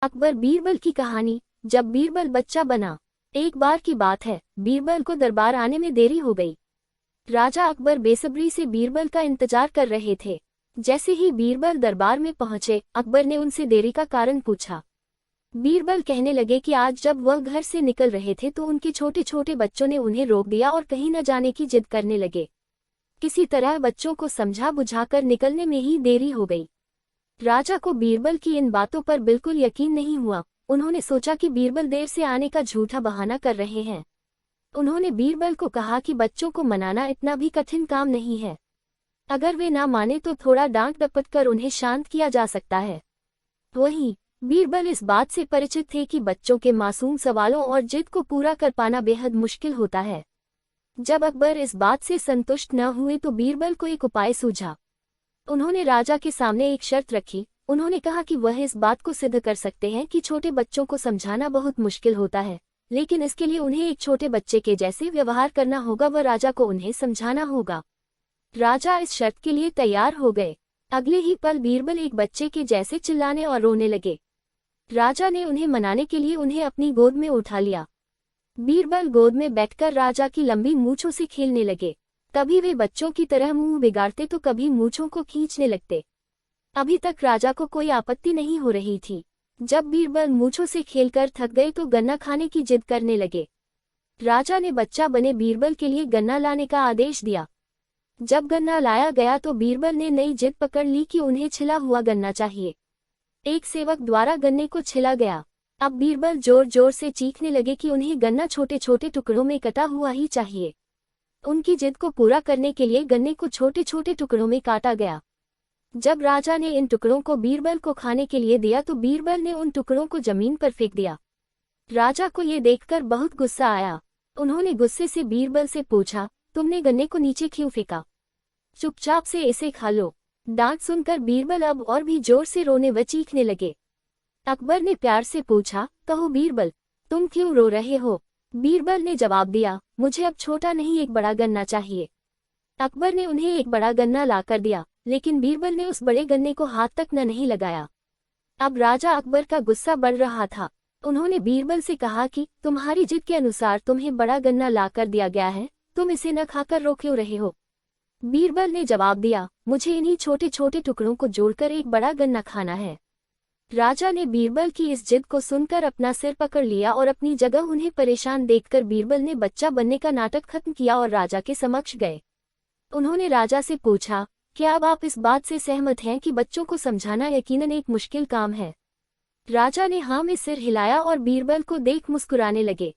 अकबर बीरबल की कहानी। जब बीरबल बच्चा बना। एक बार की बात है, बीरबल को दरबार आने में देरी हो गई। राजा अकबर बेसब्री से बीरबल का इंतजार कर रहे थे। जैसे ही बीरबल दरबार में पहुंचे, अकबर ने उनसे देरी का कारण पूछा। बीरबल कहने लगे कि आज जब वह घर से निकल रहे थे तो उनके छोटे छोटे बच्चों ने उन्हें रोक दिया और कहीं न जाने की जिद करने लगे। किसी तरह बच्चों को समझा बुझाकर निकलने में ही देरी हो गई। राजा को बीरबल की इन बातों पर बिल्कुल यकीन नहीं हुआ। उन्होंने सोचा कि बीरबल देर से आने का झूठा बहाना कर रहे हैं। उन्होंने बीरबल को कहा कि बच्चों को मनाना इतना भी कठिन काम नहीं है। अगर वे ना माने तो थोड़ा डांट डपट कर उन्हें शांत किया जा सकता है। वहीं बीरबल इस बात से परिचित थे कि बच्चों के मासूम सवालों और जिद को पूरा कर पाना बेहद मुश्किल होता है। जब अकबर इस बात से संतुष्ट न हुए तो बीरबल को एक उपाय सूझा। उन्होंने राजा के सामने एक शर्त रखी। उन्होंने कहा कि वह इस बात को सिद्ध कर सकते हैं कि छोटे बच्चों को समझाना बहुत मुश्किल होता है, लेकिन इसके लिए उन्हें एक छोटे बच्चे के जैसे व्यवहार करना होगा व राजा को उन्हें समझाना होगा। राजा इस शर्त के लिए तैयार हो गए। अगले ही पल बीरबल एक बच्चे के जैसे चिल्लाने और रोने लगे। राजा ने उन्हें मनाने के लिए उन्हें अपनी गोद में उठा लिया। बीरबल गोद में बैठकर राजा की लंबी मूंछों से खेलने लगे। कभी वे बच्चों की तरह मुंह बिगाड़ते तो कभी मूंछों को खींचने लगते। अभी तक राजा को कोई आपत्ति नहीं हो रही थी। जब बीरबल मूंछों से खेलकर थक गए तो गन्ना खाने की जिद करने लगे। राजा ने बच्चा बने बीरबल के लिए गन्ना लाने का आदेश दिया। जब गन्ना लाया गया तो बीरबल ने नई जिद पकड़ ली कि उन्हें छिला हुआ गन्ना चाहिए। एक सेवक द्वारा गन्ने को छिला गया। अब बीरबल जोर जोर से चीखने लगे कि उन्हें गन्ना छोटे छोटे टुकड़ों में कटा हुआ ही चाहिए। उनकी जिद को पूरा करने के लिए गन्ने को छोटे छोटे टुकड़ों में काटा गया। जब राजा ने इन टुकड़ों को बीरबल को खाने के लिए दिया तो बीरबल ने उन टुकड़ों को जमीन पर फेंक दिया। राजा को ये देखकर बहुत गुस्सा आया। उन्होंने गुस्से से बीरबल से पूछा, तुमने गन्ने को नीचे क्यों फेंका? चुपचाप से इसे खा लो। डांट सुनकर बीरबल अब और भी जोर से रोने व चीखने लगे। अकबर ने प्यार से पूछा, कहो बीरबल, तुम क्यों रो रहे हो? बीरबल ने जवाब दिया, मुझे अब छोटा नहीं एक बड़ा गन्ना चाहिए। अकबर ने उन्हें एक बड़ा गन्ना लाकर दिया, लेकिन बीरबल ने उस बड़े गन्ने को हाथ तक न नहीं लगाया। अब राजा अकबर का गुस्सा बढ़ रहा था। उन्होंने बीरबल से कहा कि तुम्हारी जिद के अनुसार तुम्हें बड़ा गन्ना लाकर दिया गया है, तुम इसे न खाकर रो क्यों रहे हो? बीरबल ने जवाब दिया, मुझे इन्हीं छोटे छोटे टुकड़ों को जोड़कर एक बड़ा गन्ना खाना है। राजा ने बीरबल की इस जिद को सुनकर अपना सिर पकड़ लिया और अपनी जगह उन्हें परेशान देखकर बीरबल ने बच्चा बनने का नाटक खत्म किया और राजा के समक्ष गए। उन्होंने राजा से पूछा, क्या अब आप इस बात से सहमत हैं कि बच्चों को समझाना यकीनन एक मुश्किल काम है? राजा ने हाँ में सिर हिलाया और बीरबल को देख मुस्कुराने लगे।